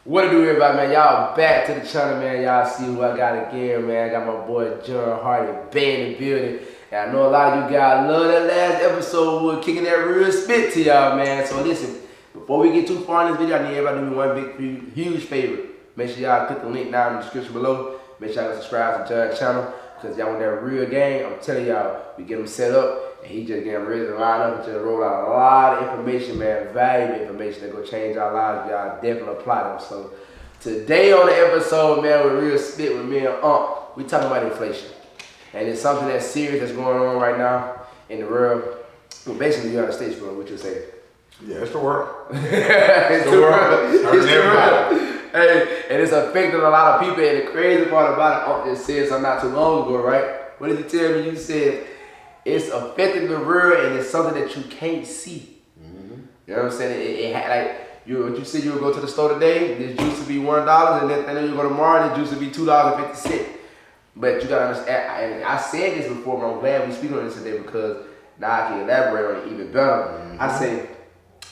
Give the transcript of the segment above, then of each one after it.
What to do, everybody, man? Y'all back to the channel, man. Y'all see who I got again, man. I got my boy John Hardy-Bey in the building. And I know a lot of you guys love that last episode. We're kicking that real spit to y'all, man. So listen, before we get too far in this video, I need everybody to do me one big, huge favor. Make sure y'all click the link down in the description below. Make sure y'all subscribe to John's channel. Because y'all want that real game, I'm telling y'all, we get him set up, and he just getting ready to line up and just roll out a lot of information, man, valuable information that go change our lives. Y'all definitely apply them. So today on the episode, man, with Real Spit with me and we talking about inflation. And it's something that's serious that's going on right now in the world. Well, basically, the United States, bro, what you say? Yeah, it's the world. It's the world. It's the world. Hey, and it's affecting a lot of people, and the crazy part about it, just said something not too long ago, right? What did you tell me? You said it's affecting the world, and it's something that you can't see. Mm-hmm. You know what I'm saying? It had like what you said you would go to the store today. This used to be $1, and then you go tomorrow, this used to be $2.50. But you gotta understand, and I said this before, but I'm glad we speak on this today because now I can elaborate on it even better. Mm-hmm. I say,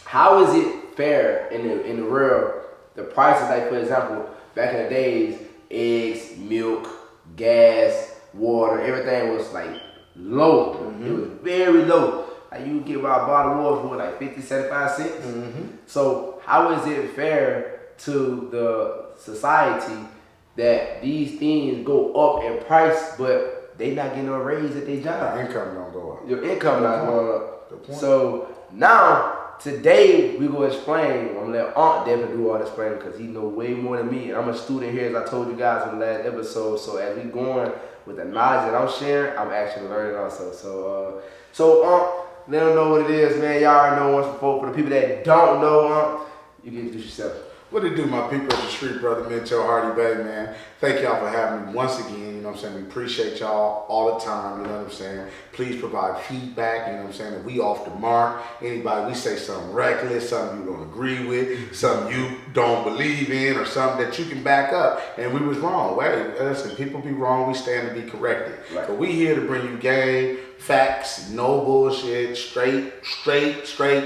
how is it fair in the world? The prices, like for example, back in the days, eggs, milk, gas, water, everything was like low. Mm-hmm. It was very low. Like you would get a bottle of water for like 50, 75 cents. Mm-hmm. So how is it fair to the society that these things go up in price, but they not getting a raise at their job? Your income don't go up. Your income not going up. So now, today we gonna explain. I'm gonna let Aunt definitely do all the explaining because he know way more than me. And I'm a student here, as I told you guys in the last episode. So as we going with the knowledge that I'm sharing, I'm actually learning also. So Aunt, let them know what it is, man. Y'all already know once before. For the people that don't know, Aunt, you can introduce yourself. What it do, my people? It's the street brother, Mitchell Hardy-Bey, man. Thank y'all for having me once again. You know what I'm saying? We appreciate y'all all the time. You know what I'm saying? Please provide feedback. You know what I'm saying? If we off the mark, anybody, we say something reckless, something you don't agree with, something you don't believe in, or something that you can back up. And we was wrong. Wait, listen, people be wrong. We stand to be corrected. Right. But we here to bring you game, facts, no bullshit, straight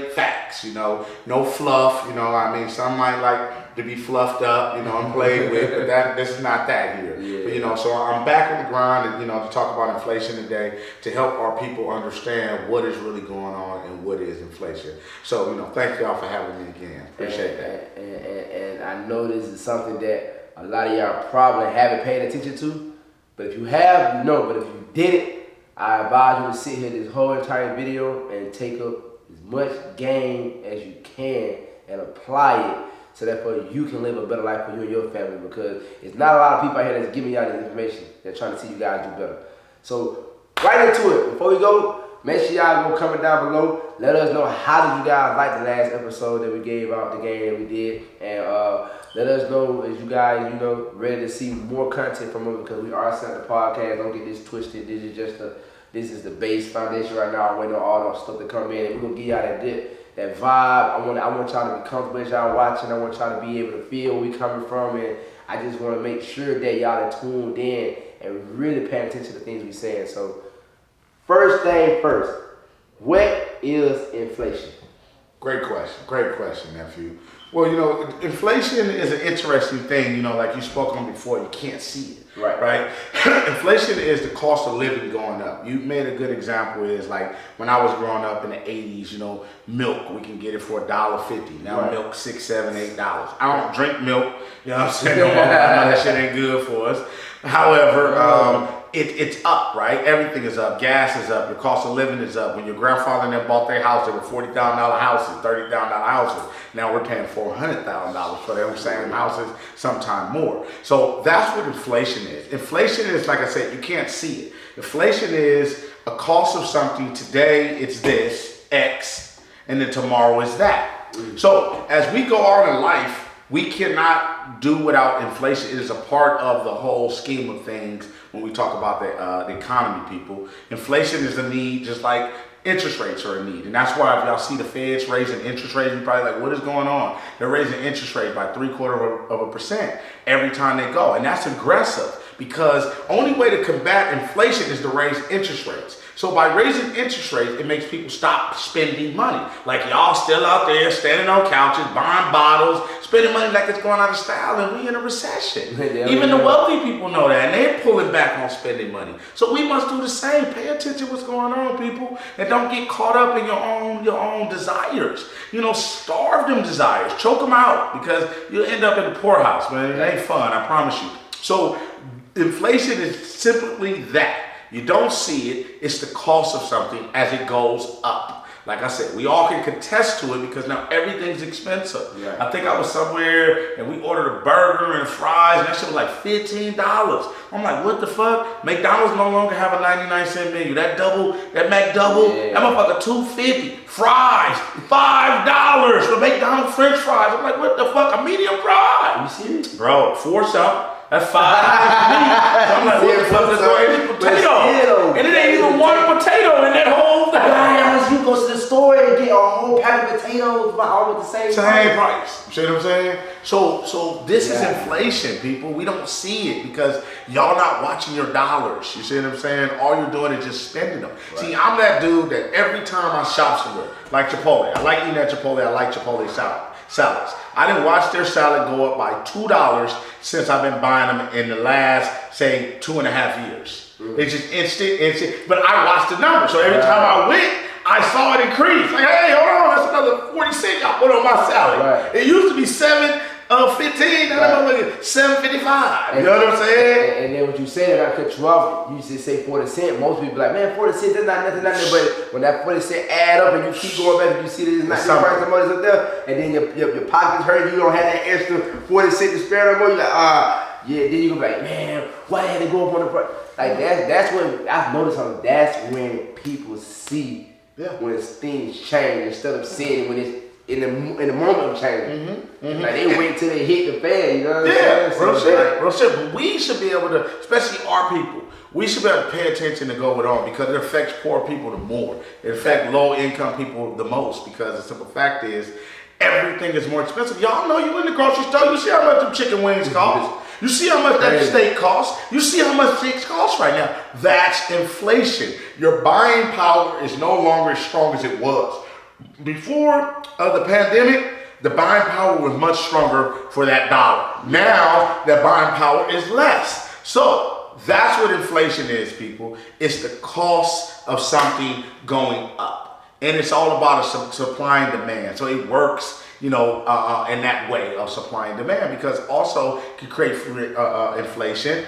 facts, you know, no fluff, you know, I mean, some might like to be fluffed up, you know, and played with, but this is not that here. Yeah. But, you know, so I'm back on the grind, and, you know, to talk about inflation today, to help our people understand what is really going on and what is inflation. So, you know, thank y'all for having me again. Appreciate that. And I know this is something that a lot of y'all probably haven't paid attention to, but if you have, you know, but if you didn't, I advise you to sit here this whole entire video and take up as much game as you can and apply it so that you can live a better life for you and your family, because it's not a lot of people out here that's giving y'all this information. They're trying to see you guys do better. So right into it. Before we go, make sure y'all go comment down below. Let us know how did you guys like the last episode that we gave out, the game that we did, and let us know as you guys, you know, ready to see more content from us, because we are setting the podcast. Don't get this twisted. This is the base foundation right now. I'm waiting on all those stuff to come in, and we're gonna give y'all that vibe. I want y'all to be comfortable as y'all watching. I want y'all to be able to feel where we coming from, and I just want to make sure that y'all are tuned in and really paying attention to the things we saying. So first thing first, what is inflation? Great question, nephew. Well, you know, inflation is an interesting thing, you know, like you spoke on before, you can't see it. Right? Inflation is the cost of living going up. You made a good example is like when I was growing up in the 80s, you know, milk, we can get it for $1.50. Now milk $6, $7, $8. I don't drink milk, you know what I'm saying? No more. I know that shit ain't good for us. However, it's up, right? Everything is up. Gas is up. Your cost of living is up. When your grandfather and them bought their house, they were $40,000 houses, $30,000 houses. Now we're paying $400,000 for them same houses, sometime more. So that's what inflation is. Inflation is, like I said, you can't see it. Inflation is a cost of something. Today it's this, X, and then tomorrow is that. So as we go on in life, we cannot do without inflation. It is a part of the whole scheme of things when we talk about the economy, people. Inflation is a need, just like interest rates are a need. And that's why if y'all see the Feds raising interest rates, you're probably like, what is going on? They're raising interest rates by 0.75% every time they go. And that's aggressive, because only way to combat inflation is to raise interest rates. So by raising interest rates, it makes people stop spending money. Like y'all still out there standing on couches, buying bottles, spending money like it's going out of style, and we in a recession. Even the wealthy people know that, and they're pulling back on spending money. So we must do the same. Pay attention to what's going on, people, and don't get caught up in your own desires. You know, starve them desires, choke them out, because you'll end up in the poorhouse, man. It ain't fun, I promise you. So inflation is simply that. You don't see it, it's the cost of something as it goes up. Like I said, we all can contest to it because now everything's expensive. Right. I think I was somewhere and we ordered a burger and fries and that shit was like $15. I'm like, what the fuck? McDonald's no longer have a 99-cent menu. That Mac double, that motherfucker $2.50. Fries, $5 for McDonald's French fries. I'm like, what the fuck? A medium fry? You serious? Bro, 4 something. That's $5 for me. So I'm like, what the fuck is going on? Potato. And it ain't even one potato in that whole thing. Unless you go to the store and get a whole pack of potatoes by almost the same price. You see what I'm saying? So this is inflation, people. We don't see it because y'all not watching your dollars. You see what I'm saying? All you're doing is just spending them. Right. See, I'm that dude that every time I shop somewhere, like Chipotle, I like eating at Chipotle. I like Chipotle salads. I didn't watch their salad go up by $2 since I've been buying them in the last, say, 2.5 years. It's just instant. But I watched the numbers. So every time I went, I saw it increase. Like, hey, hold on, that's another 40 cents I put on my salad. Right. It used to be $7.15, now I'm looking at $7.55. You know what I'm saying? And then what you say, I cut you off, you just say 40 cents. Most people like, man, 40 cents, that's not nothing. But when that 40 cent add up and you keep going back and you see that it's not the price of money's up there, and then your pockets hurt, you don't have that extra 40 cents to spare no more, you're like, yeah, then you go like, man, why had to go up on the price? Like that's when I've noticed something. That's when people see when things change instead of seeing it when it's in the moment of change. Like they wait till they hit the fan. You know what I'm saying? Real shit. But we should be able to, especially our people, we should be able to pay attention to go with all because it affects poor people the more. It affects low income people the most because the simple fact is everything is more expensive. Y'all know you in the grocery store, you see how much them chicken wings cost. You see how much that steak costs. You see how much things cost right now. That's inflation. Your buying power is no longer as strong as it was. Before the pandemic, the buying power was much stronger for that dollar. Now, that buying power is less. So, that's what inflation is, people. It's the cost of something going up. And it's all about a supply and demand. So, it works in that way of supply and demand because also can create inflation.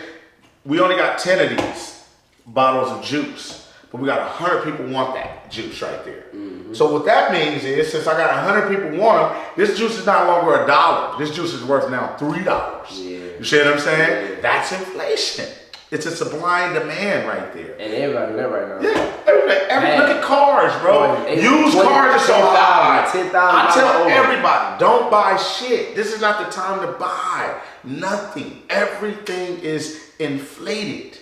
We only got 10 of these bottles of juice, but we got 100 people want that juice right there. So what that means is, since I got 100 people want them, this juice is no longer $1. This juice is worth now $3. You see what I'm saying? That's inflation. It's a supply and demand right there. And everybody there right now. Yeah, everybody. Look at cars, bro. Used cars are so high. I tell everybody, don't buy shit. This is not the time to buy nothing. Everything is inflated.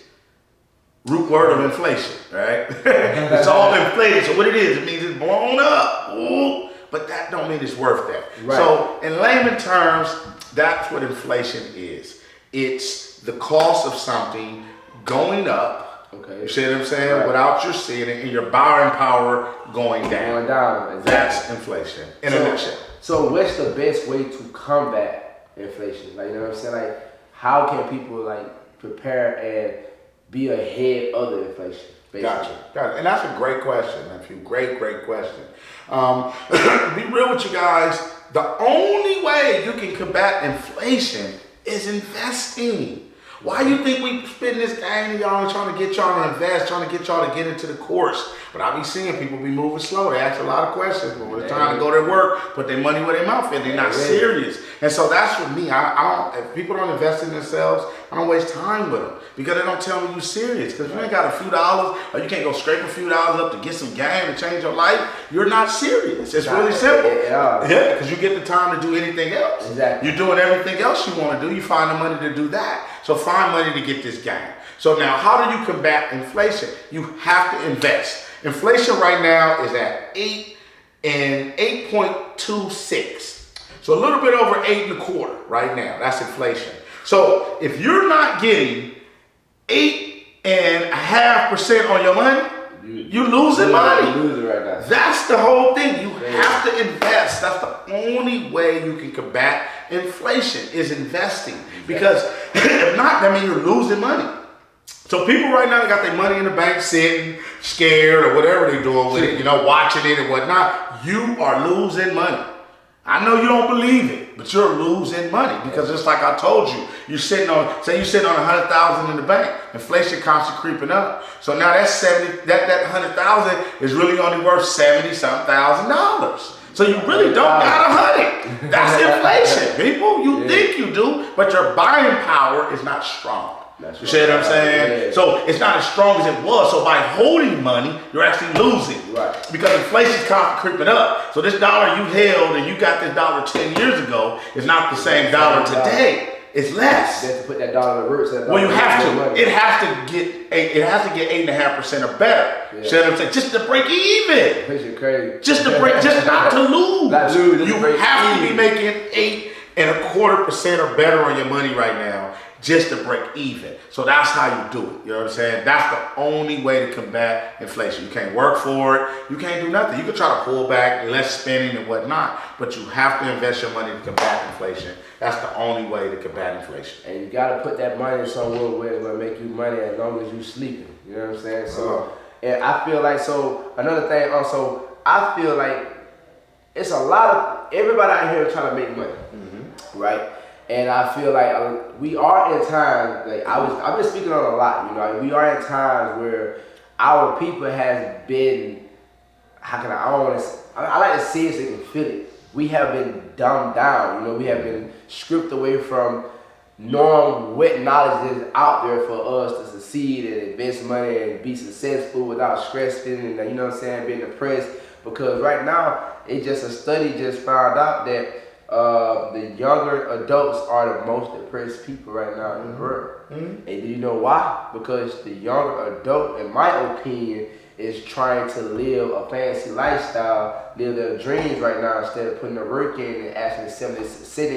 Root word of inflation, right? It's all inflated. So what it is, it means it's blown up. Ooh, but that don't mean it's worth that. Right. So in layman terms, that's what inflation is. It's the cost of something going up. Okay. You see what I'm saying? Right. Without you seeing it, and your buying power going down. Exactly. That's inflation in a nutshell. So what's the best way to combat inflation? Like, you know what I'm saying? Like, how can people like prepare and be ahead of the inflation? Basically. Gotcha. And that's a great question, nephew. Great question. Be real with you guys. The only way you can combat inflation is investing. Why you think we spend this game y'all and trying to get y'all to invest, trying to get y'all to get into the course? But I be seeing people be moving slow. They ask a lot of questions, but when they're trying to go to work, put their money where their mouth is, they're not serious. And so that's for me. I don't. If people don't invest in themselves, I don't waste time with them because they don't tell me you serious. Because if you ain't got a few dollars, or you can't go scrape a few dollars up to get some game to change your life, you're not serious. It's really simple. Yeah, because you get the time to do anything else. Exactly. You're doing everything else you want to do. You find the money to do that. So find money to get this game. So now, how do you combat inflation? You have to invest. Inflation right now is at 8.26. So a little bit over 8.25 right now. That's inflation. So if you're not getting 8.5% on your money, you're losing money. You're losing right now. That's the whole thing. You have to invest. That's the only way you can combat inflation is investing. Because if not, that means you're losing money. So people right now, they got their money in the bank sitting, scared or whatever they're doing with it, watching it and whatnot. You are losing money. I know you don't believe it, but you're losing money because just like I told you, you're sitting on $100,000 in the bank. Inflation constantly creeping up. So now that $100,000 is really only worth $70-something thousand. So you really don't got $100. That's inflation, people. You think you do, but your buying power is not strong. You see what I'm saying? Yeah. So it's not as strong as it was. So by holding money, you're actually losing. Right. Because inflation's constantly creeping up. So this dollar you held and you got this dollar 10 years ago is not the same dollar today. It's less. You have to put that dollar to work. Well, you have to. It has to get 8.5% or better. Yeah. See what I'm saying? Just to break even. You're crazy. Just not to lose. You have to be making 8.25% or better on your money right now, just to break even. So that's how you do it. You know what I'm saying? That's the only way to combat inflation. You can't work for it. You can't do nothing. You can try to pull back, less spending and whatnot, but you have to invest your money to combat inflation. That's the only way to combat inflation. And you got to put that money somewhere where it's going to make you money as long as you're sleeping. You know what I'm saying? So, and I feel like, so another thing also, I feel like it's a lot of, everybody out here trying to make money, right? And I feel like we are in times, like I've been speaking on a lot, we are in times where our people has been, I like to say it so you can feel it. We have been dumbed down, we have been stripped away from knowing what knowledge is out there for us to succeed and invest money and be successful without stressing and, being depressed. Because right now, it's just a study just found out that the younger adults are the most depressed people right now in the world. And do you know why? Because the younger adult, in my opinion, is trying to live a fancy lifestyle, live their dreams right now instead of putting the work in and actually setting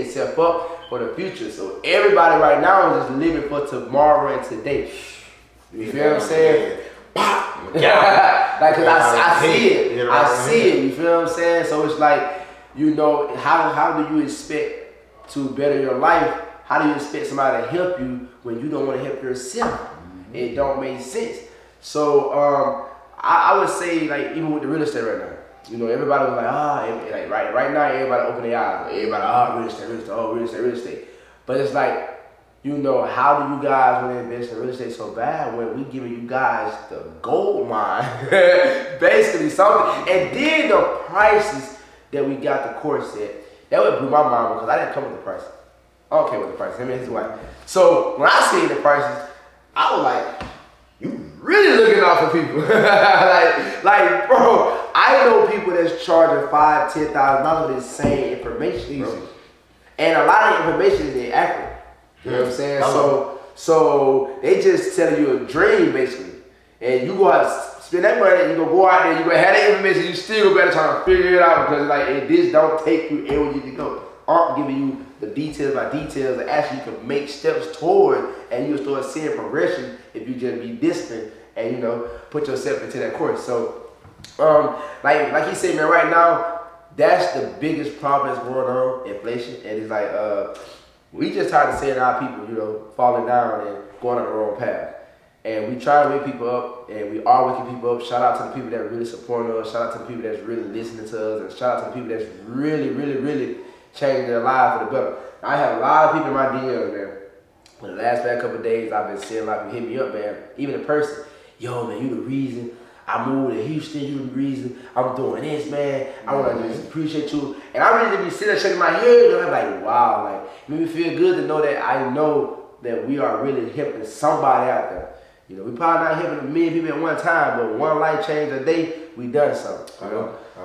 themselves up for the future. So everybody right now is just living for tomorrow and today. You feel what I'm saying? Like, cause I see it. I see it. You feel what I'm saying? So it's like, how do you expect to better your life? How do you expect somebody to help you when you don't want to help yourself? It don't make sense. So I would say, like, even with the real estate right now, everybody was like, right now everybody open their eyes. Everybody, real estate. But it's like, how do you guys want to invest in real estate so bad when we giving you guys the gold mine? Basically something. And then the prices that we got the course at, that would blew my mind because I didn't come with the price. I don't care what the price is. Him and his wife. So when I seen the prices, I was like, you really looking out for people. like, bro, I know people that's charging $5,000, $10,000 for the same information, bro. And a lot of information is inaccurate. You know what I'm saying? So they just telling you a dream basically. And you go out spend that money, you go out there, you gonna have that information, you still better try to figure it out because this don't take you where you need to go. I'm giving you the details by details that actually you can make steps toward, and you'll start seeing progression if you just be disciplined and put yourself into that course. So like he said, man, right now that's the biggest problem that's going on, inflation. And it's like we just tired of seeing our people, falling down and going on the wrong path. And we try to wake people up, and we are waking people up. Shout out to the people that really support us. Shout out to the people that's really listening to us. And shout out to the people that's really, really, really changing their lives for the better. I have a lot of people in my DMs, man. For the last couple of days, I've been seeing a lot of people hit me up, man. Even in person. Yo, man, you the reason I moved to Houston. You the reason I'm doing this, man. I want to just appreciate you. And I really just be sitting there shaking my head, and I'm like, wow. Like, it made me feel good to know that I know that we are really helping somebody out there. We probably not helping a million people at one time, but one life change a day, we done something.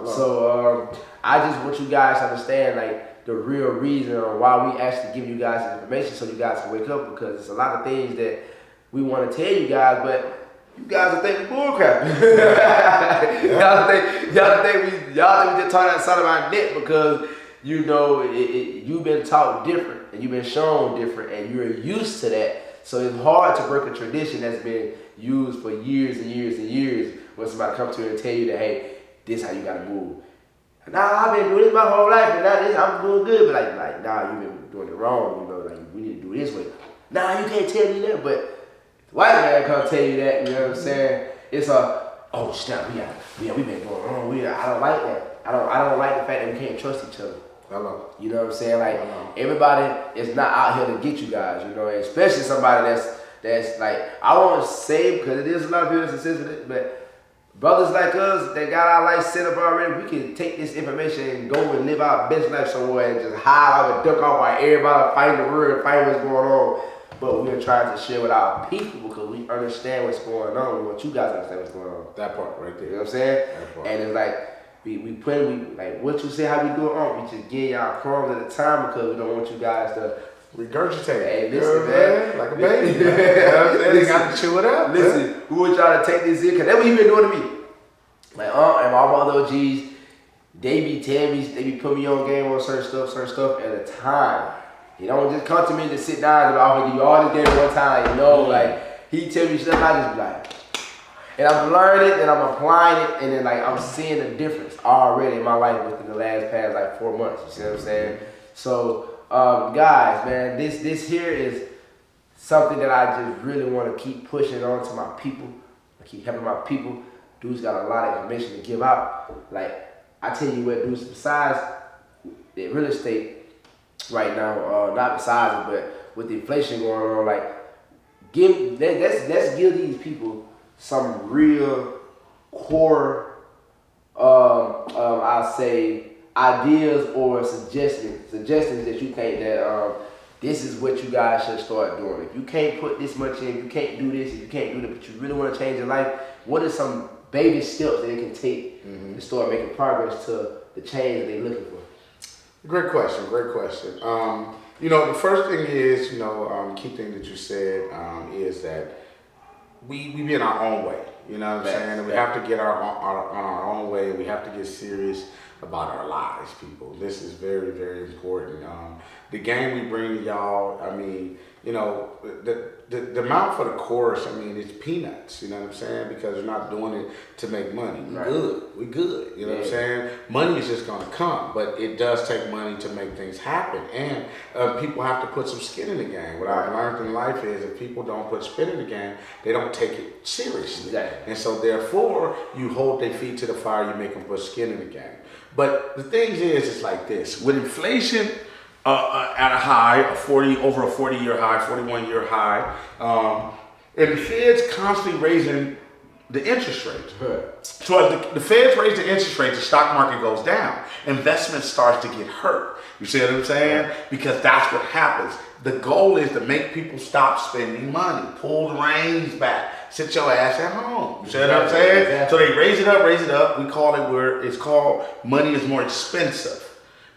So I just want you guys to understand, like, the real reason why we actually give you guys this information so you guys can wake up, because it's a lot of things that we want to tell you guys, but you guys will think we bullcrap. Y'all think we just talking outside of our neck because you've been taught different and you've been shown different and you're used to that. So it's hard to break a tradition that's been used for years and years and years when somebody come to you and tell you that, hey, this how you gotta move. Nah, I've been doing this my whole life, and now this I'm doing good. But like, nah, you've been doing it wrong. You know, like we need to do it this way. Nah, you can't tell me that. But the white man come tell you that. You know what I'm saying? It's oh snap, we been going wrong. I don't like that. I don't like the fact that we can't trust each other. Hello. You know what I'm saying? Like everybody is not out here to get you guys. You know, and especially somebody that's like I won't say because it is a lot of people that's sensitive, but. Brothers like us that got our life set up already, we can take this information and go and live our best life somewhere and just hide off and duck off while everybody fighting the world, fighting what's going on. But we're trying to share with our people because we understand what's going on. We want you guys to understand what's going on. That part right there. You know what I'm saying? That part. And it's like like what you say, how we do it on. We just give y'all crumbs at a time because we don't want you guys to regurgitate. Hey, listen, man. Like a baby. You know what I'm saying? They got to chew it up. Listen, we want y'all to take this in because that's what you been doing to me. Like, and all my other OGs, they be telling me, they be putting me on game on certain stuff at a time. He don't just come to me to sit down and I'll give you all this game one time. You know, like, he tell me stuff, I just be like, and I'm learning and I'm applying it, and then like I'm seeing the difference already in my life within the past like 4 months. You see what I'm saying? So, guys, man, this here is something that I just really want to keep pushing on to my people. I keep helping my people. Dude's got a lot of information to give out. Like, I tell you what, dudes, besides the real estate right now, not besides it, but with the inflation going on, like, let's give these people some real core, I'll say, ideas or suggestions that you think that this is what you guys should start doing. If you can't put this much in, you can't do this, if you can't do that, but you really want to change your life, what are some baby steps that they can take to start making progress to the change that they're looking for? Great question. You know, the first thing is, key thing that you said is that we be in our own way. You know what I'm saying? And we have to get on our own way. We have to get serious about our lives, people. This is very, very important. The game we bring to y'all, I mean, the amount for the course, I mean, it's peanuts, you know what I'm saying? Because we're not doing it to make money. We good, you know what I'm saying? Money is just gonna come, but it does take money to make things happen. And people have to put some skin in the game. What I've learned in life is if people don't put skin in the game, they don't take it seriously. Exactly. And so therefore, you hold their feet to the fire, you make them put skin in the game. But the thing is, it's like this. With inflation, at a high, over a 40-year high, 41-year high, and the Fed's constantly raising the interest rate. So as the Feds raise the interest rate, the stock market goes down. Investment starts to get hurt. You see what I'm saying? Because that's what happens. The goal is to make people stop spending money, pull the reins back, sit your ass at home. You see what I'm saying? So they raise it up. We call it where it's called money is more expensive.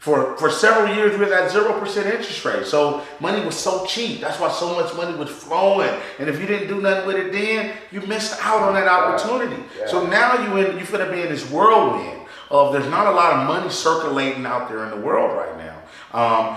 For several years, we were at 0% interest rate. So money was so cheap. That's why so much money was flowing. And if you didn't do nothing with it then, you missed out on that opportunity. Yeah. So now you finna be in this whirlwind of there's not a lot of money circulating out there in the world right now.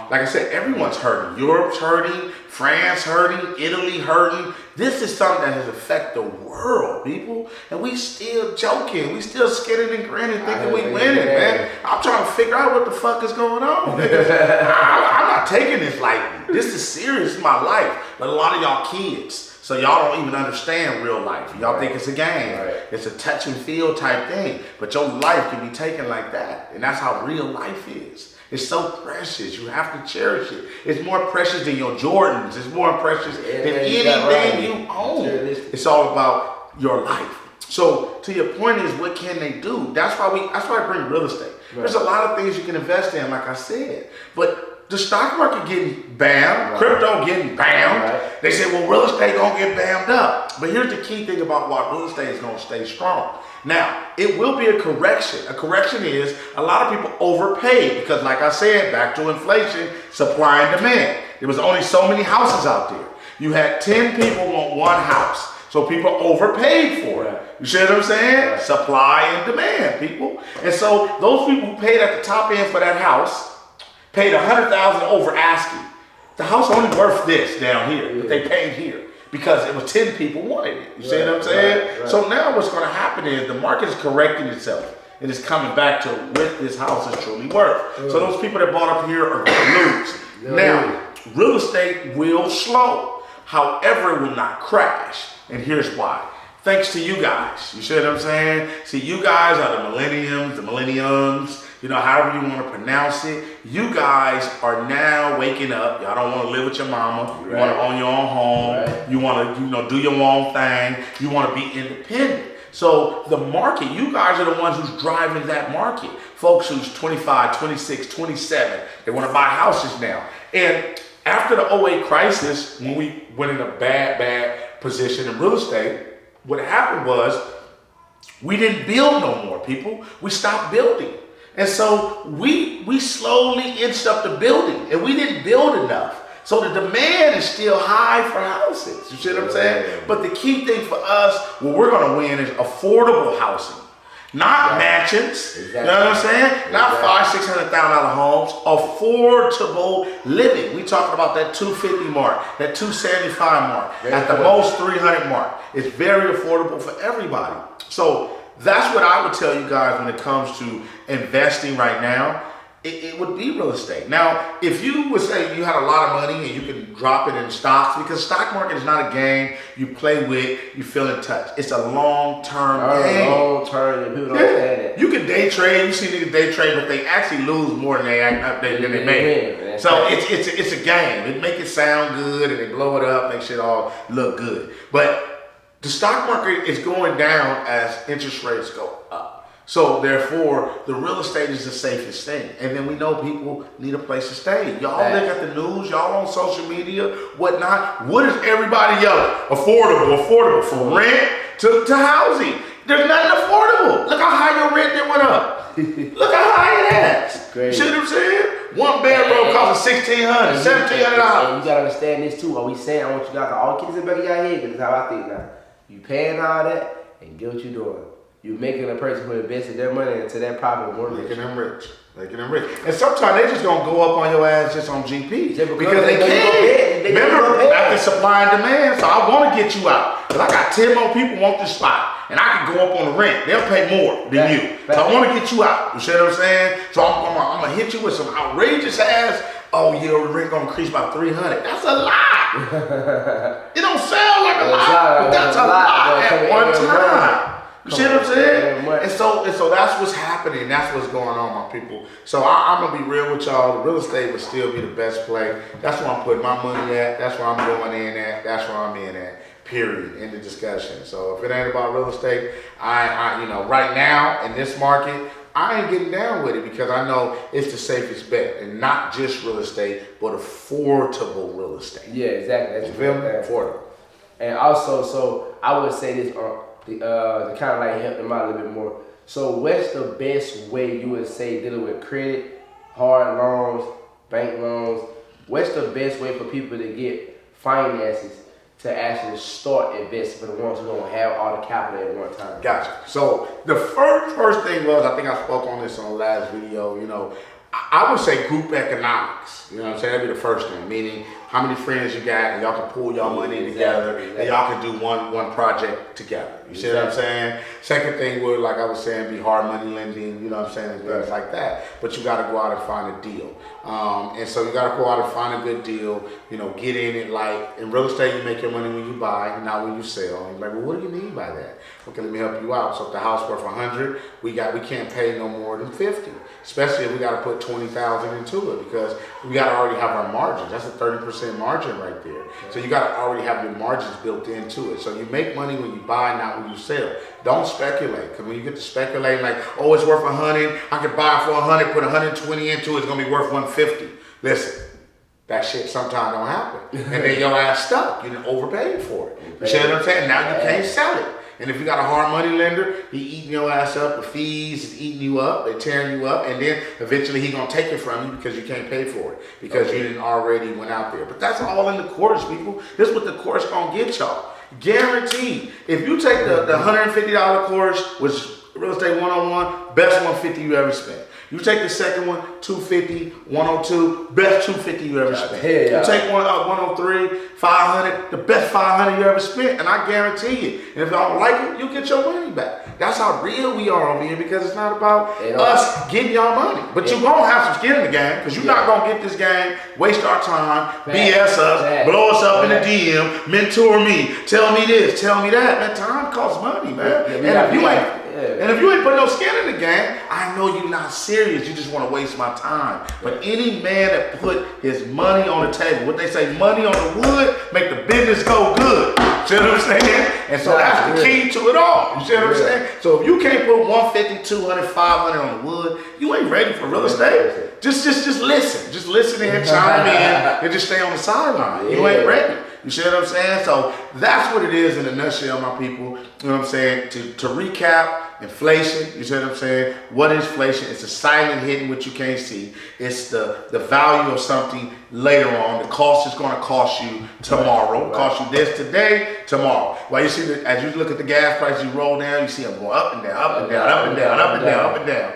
Like I said, everyone's hurting. Europe's hurting, France hurting, Italy hurting. This is something that has affected the world, people. And we still joking. We still skinning and grinning, thinking we winning, man. I'm trying to figure out what the fuck is going on. I'm not taking this lightly. This is serious. This is my life. But a lot of y'all kids, so y'all don't even understand real life. Y'all think it's a game. It's a touch and feel type thing. But your life can be taken like that. And that's how real life is. It's so precious. You have to cherish it. It's more precious than your Jordans. It's more precious than anything you own. It's all about your life. So to your point is, what can they do? That's why I bring real estate. There's a lot of things you can invest in, like I said. But the stock market getting bammed, crypto getting bammed. They say, well, real estate gonna get bammed up. But here's the key thing about why real estate is gonna stay strong. Now, it will be a correction. A correction is a lot of people overpaid because, like I said, back to inflation, supply and demand. There was only so many houses out there. You had 10 people want one house. So people overpaid for it. You see what I'm saying? Supply and demand, people. And so those people who paid at the top end for that house paid $100,000 over asking. The house only worth this down here, but they paid here. because it was 10 people wanted it. You see what I'm saying? Right. So now what's going to happen is the market is correcting itself. It is coming back to what this house is truly worth. So those people that bought up here are going to lose. Now, real estate will slow. However, it will not crash. And here's why. Thanks to you guys. You see what I'm saying? See, you guys are the millenniums, you know, however you want to pronounce it. You guys are now waking up. Y'all don't want to live with your mama. Right. You want to own your own home. Right. You want to, you know, do your own thing. You want to be independent. So the market, you guys are the ones who's driving that market. Folks who's 25, 26, 27, they want to buy houses now. And after the 08 crisis, when we went in a bad position in real estate, what happened was we didn't build no more, people. We stopped building. And so we slowly inched up the building, and we didn't build enough. So the demand is still high for houses. You see what I'm saying? But the key thing for us, what we're going to win is affordable housing. Not mansions, you know what I'm saying? Not $500,000, $600,000 homes, affordable living. We talking about that 250 mark, that 275 mark, at the most 300 mark. It's very affordable for everybody. So that's what I would tell you guys when it comes to investing right now. It would be real estate. Now, if you would say you had a lot of money and you can drop it in stocks, because stock market is not a game you play with, you feel in touch. It's a long-term game. Long-term, people don't understand it. You can day trade. You see niggas day trade, but they actually lose more than they make. So it's a game. It make it sound good and they blow it up, make shit all look good. But the stock market is going down as interest rates go up. So therefore, the real estate is the safest thing. And then we know people need a place to stay. Y'all look at the news, y'all on social media, whatnot. What is everybody yelling? Affordable, from rent to housing. There's nothing affordable. Look how high your rent then went up. Look how high it is. Crazy. See what I'm saying? One bedroom costs $1,600, $1,700. And you gotta understand this too. Are we saying, I want you guys to all kids in the back of your head, because this is how I think now. You paying all that and get what you're doing. You're making a person who invested their money into that property more rich. Making them rich. And sometimes they just gonna go up on your ass just on GP. Because they can. Remember, after supply and demand, so I want to get you out. Because I got 10 more people want this spot. And I can go up on the rent. They'll pay more than you. So I want to get you out. You see what I'm saying? So I'm going to hit you with some outrageous ass, oh yeah, the rent gonna increase by 300. That's a lot. It don't sound like a lot, but that's a lot at one time. You see what I'm saying? And so that's what's happening. That's what's going on, my people. So I'm gonna be real with y'all. The real estate will still be the best play. That's where I'm putting my money at. That's where I'm going in at. That's where I'm in at. Period. End of discussion. So if it ain't about real estate, I you know, right now in this market, I ain't getting down with it because I know it's the safest bet, and not just real estate, but affordable real estate. Yeah, exactly. That's affordable. And also, so I would say this to kind of like help them out a little bit more. So what's the best way you would say dealing with credit, hard loans, bank loans? What's the best way for people to get finances to actually start investing for the ones who don't have all the capital at one time? Gotcha. So the first thing was, I think I spoke on this on the last video, you know, I would say group economics. You know what I'm saying? That'd be the first thing, meaning how many friends you got and y'all can pool your money together and y'all can do one project together. You see what I'm saying? Second thing would, like I was saying, be hard money lending, you know what I'm saying, and things like that. But you got to go out and find a deal. And so you got to go out and find a good deal, you know, get in it. Like in real estate, you make your money when you buy, not when you sell. And you're like, well, what do you mean by that? Okay, let me help you out. So if the house worth 100, we can't pay no more than 50. Especially if we got to put 20,000 into it, because we got to already have our margins. That's a 30% margin right there. So you got to already have your margins built into it. So you make money when you buy, not when you sell. Don't speculate, because when you get to speculating like, oh, it's worth 100, I could buy it for 100, put 120 into it, it's gonna be worth 150. Listen, that shit sometimes don't happen, and then your ass stuck. You done overpaid for it. You see what I'm saying? Now you can't sell it. And if you got a hard money lender, he eating your ass up. The fees is eating you up. They tearing you up. And then eventually he going to take it from you because you can't pay for it. Because you didn't already went out there. But that's all in the course, people. This is what the course going to get y'all. Guaranteed. If you take the $150 course, which Real Estate 101, best 150 you ever spent. You take the second one, 250, 102, best 250 you ever spent. You take one 103, 500, the best 500 you ever spent, and I guarantee you. And if I don't like it, you get your money back. That's how real we are over here, because it's not about us getting y'all money. But you're going to have some skin in the game, because you're not going to get this game, waste our time, BS us, blow us up in the DM, mentor me, tell me this, tell me that. Man, time costs money, man. And if you ain't putting no skin in the game, I know you're not serious. You just want to waste my time. But any man that put his money on the table, what they say, money on the wood, make the business go good. See what I'm saying? And so that's the key to it all. You see what I'm saying? So if you can't put 150, 200, 500 on the wood, you ain't ready for real estate. Just listen. Just listen and chime in and just stay on the sideline. You ain't ready. You see what I'm saying? So that's what it is in a nutshell, my people. You know what I'm saying? To recap, inflation, you see what I'm saying? What is inflation? It's a silent hidden which you can't see. It's the value of something later on. The cost is going to cost you tomorrow. Cost you this today, tomorrow. Well, you see that as you look at the gas prices, you roll down, you see them going up and down, up and down, up and down, up and down, up and down.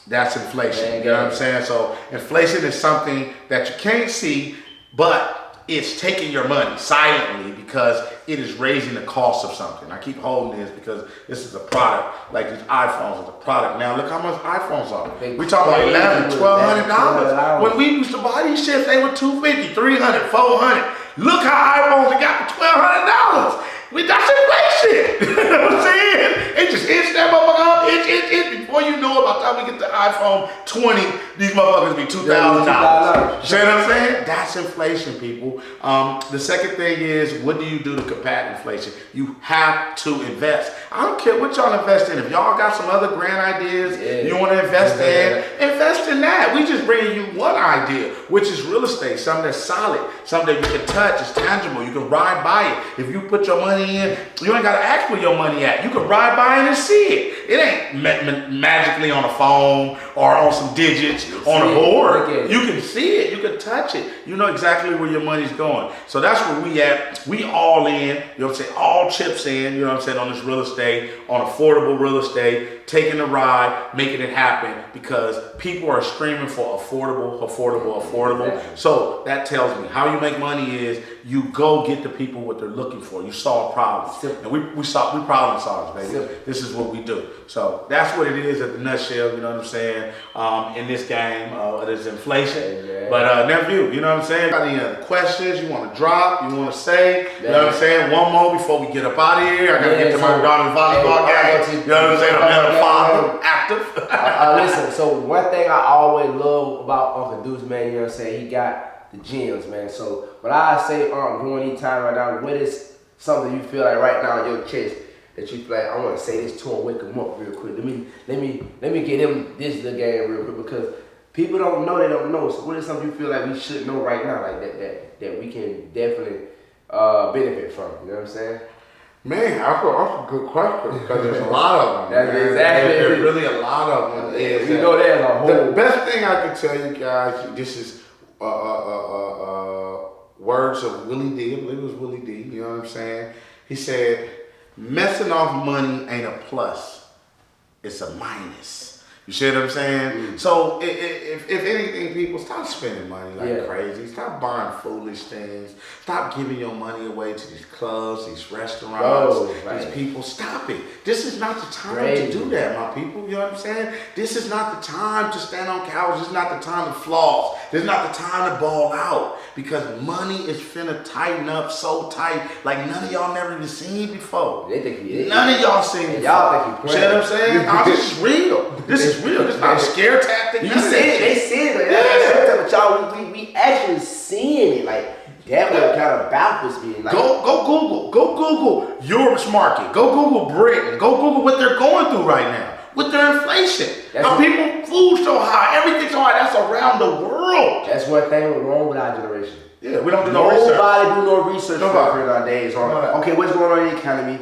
That's inflation. You know what I'm saying? So inflation is something that you can't see, but it's taking your money silently because it is raising the cost of something. I keep holding this because this is a product, like these iPhones is a product. Now look how much iPhones are. We talk about $1,100, $1,200. When we used to buy these shit, they were $250, $300, $400. Look how iPhones have got for $1,200. That's inflation. You know what I'm saying? It just hits that motherfucker up, inch. Before you know it, by the time we get the iPhone 20, these motherfuckers be $2,000. See what I'm saying? That's inflation, people. The second thing is, what do you do to combat inflation? You have to invest. I don't care what y'all invest in. If y'all got some other grand ideas you want to invest in that. We just bringing you one idea, which is real estate, something that's solid, something that you can touch, it's tangible, you can ride by it. If you put your money in, you ain't got to ask where your money at. You can ride by it and see it. It ain't magically on a phone or on some digits on a board. You can see it. You can touch it. You know exactly where your money's going. So that's where we at. We all in, you know what I'm saying, all chips in, you know what I'm saying, on this real estate, on affordable real estate, taking the ride, making it happen, because people are screaming for affordable. So that tells me how you make money is you go get the people what they're looking for. You solve problems. And we problem solvers, baby. This is what we do. So that's what it is at the nutshell, you know what I'm saying, in this game. There's inflation. But nephew, you know what I'm saying? Got any other questions you want to drop, you want to say? You know what I'm saying? One more before we get up out of here. I got to get to my daughter's volleyball game. You know what I'm saying? I'm at a father, active. Listen, so one thing I always love about Uncle Deuce, man, you know what I'm saying? He got the gems, man. So what I say, during these time right now, what is something you feel like right now in your chest that you feel like, I want to say this to him, wake him up real quick. Let me get him this the game real quick, because people don't know, they don't know. So what is something you feel like we should know right now, like that we can definitely benefit from? You know what I'm saying? Man, that's a good question, because there's a lot of them. That's exactly. There's really a lot of them. We know there's a whole. The best thing I can tell you guys, this is words of Willie D. I believe it was Willie D. You know what I'm saying? He said, messing off money ain't a plus, it's a minus. You see what I'm saying? So if anything, people, stop spending money like crazy. Stop buying foolish things. Stop giving your money away to these clubs, these restaurants, these people. Stop it. This is not the time to do that, my people. You know what I'm saying? This is not the time to stand on couches. This is not the time to floss. This is not the time to ball out, because money is finna tighten up so tight like none of y'all never even seen before. None of y'all seen before. Y'all think you playing. See what I'm saying? No, this is real. This is real. This is not a scare tactic. You see it. They see it. But y'all, we actually seeing it. Like, that would kind of baffles me. Like, go Google Europe's market. Go Google Britain. Go Google what they're going through right now with their inflation. How people, food so high, everything's so high. That's around the world. That's one thing wrong with our generation. Yeah, we don't do no research. Nobody do no research nowadays. Okay, what's going on in the economy?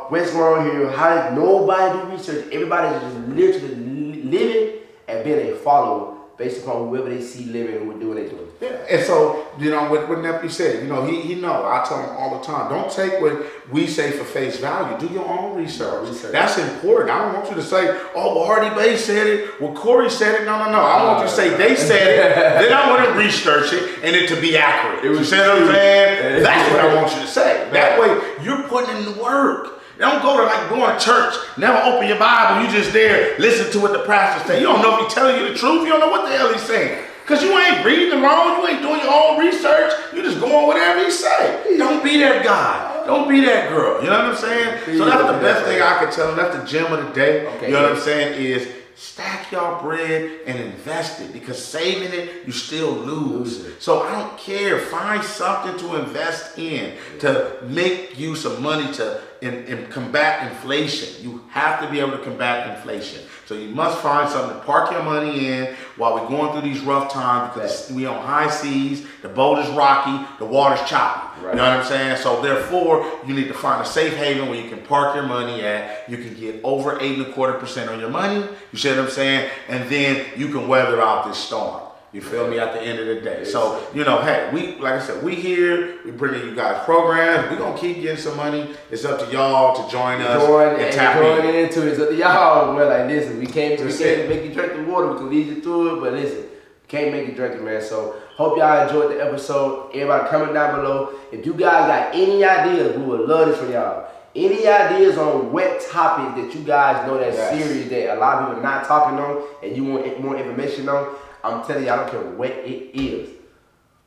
What's going on here? How nobody do research? Everybody's just literally living and being a follower based upon whoever they see living and doing what they doing. Yeah, and so, you know, what Nephew said, you know, he know, I tell him all the time, don't take what we say for face value. Do your own research. That's important. I don't want you to say, oh, well, Hardy-Bey said it, well, Corey said it. No. I want you to say they said it, then I want to research it, and it to be accurate. You see what I'm saying? That's what I want you to say. That way, you're putting in the work. Don't go to like going to church, never open your Bible, you just there, listen to what the pastor say. You don't know if he's telling you the truth, you don't know what the hell he's saying. Because you ain't reading along, you ain't doing your own research, you just going whatever he say. Don't be that guy, don't be that girl, you know what I'm saying? So that's the best thing I can tell them, that's the gem of the day, you know what I'm saying, is stack y'all bread and invest it, because saving it, you still lose. So I don't care, find something to invest in to make you some money to and combat inflation. You have to be able to combat inflation. So you must find something to park your money in while we're going through these rough times, because we on high seas, the boat is rocky, the water's choppy. You know what I'm saying? So therefore, you need to find a safe haven where you can park your money at. You can get over 8.25% on your money. You see what I'm saying? And then you can weather out this storm. You feel me? At the end of the day. So, you know, hey, we, like I said, we here, we bringing you guys programs. We're going to keep getting some money. It's up to y'all to join us and tap into it. It's up to y'all. We're like, listen, we can't make you drink the water. We can lead you through it, but listen, we can't make you drink it, man. So, hope y'all enjoyed the episode. Everybody comment down below. If you guys got any ideas, we would love this from y'all. Any ideas on what topic that you guys know that's serious, that a lot of people are not talking on, and you want more information on, I'm telling you, I don't care what it is.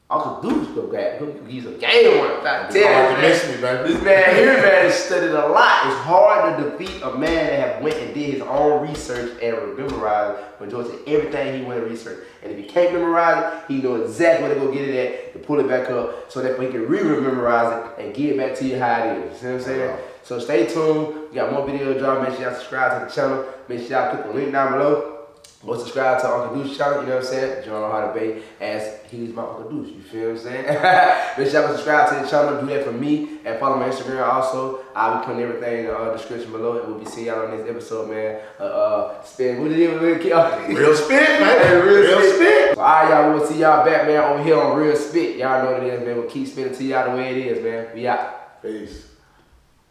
Uncle Deuce he's a game one. This man here, man, has studied a lot. It's hard to defeat a man that have went and did his own research and memorized majority of everything he went and researched. And if he can't memorize it, he knows exactly where to go get it at to pull it back up, so that he can memorize it and get it back to you how it is. You see what I'm saying? So stay tuned. We got more videos drop. Make sure y'all subscribe to the channel. Make sure y'all click the link down below. Go subscribe to Uncle Deuce's channel, you know what I'm saying? Join Hardy-Bey as he's my Uncle Deuce, you feel what I'm saying? Make sure y'all subscribe to the channel, do that for me, and follow my Instagram also. I'll be putting everything in the description below, and we'll be seeing y'all on this episode, man. Spin, what did it Real Spit, man. Real Spit. So, alright, y'all, we'll see y'all back, man, over here on Real Spit. Y'all know what it is, man. We'll keep spinning to y'all the way it is, man. We out. Peace.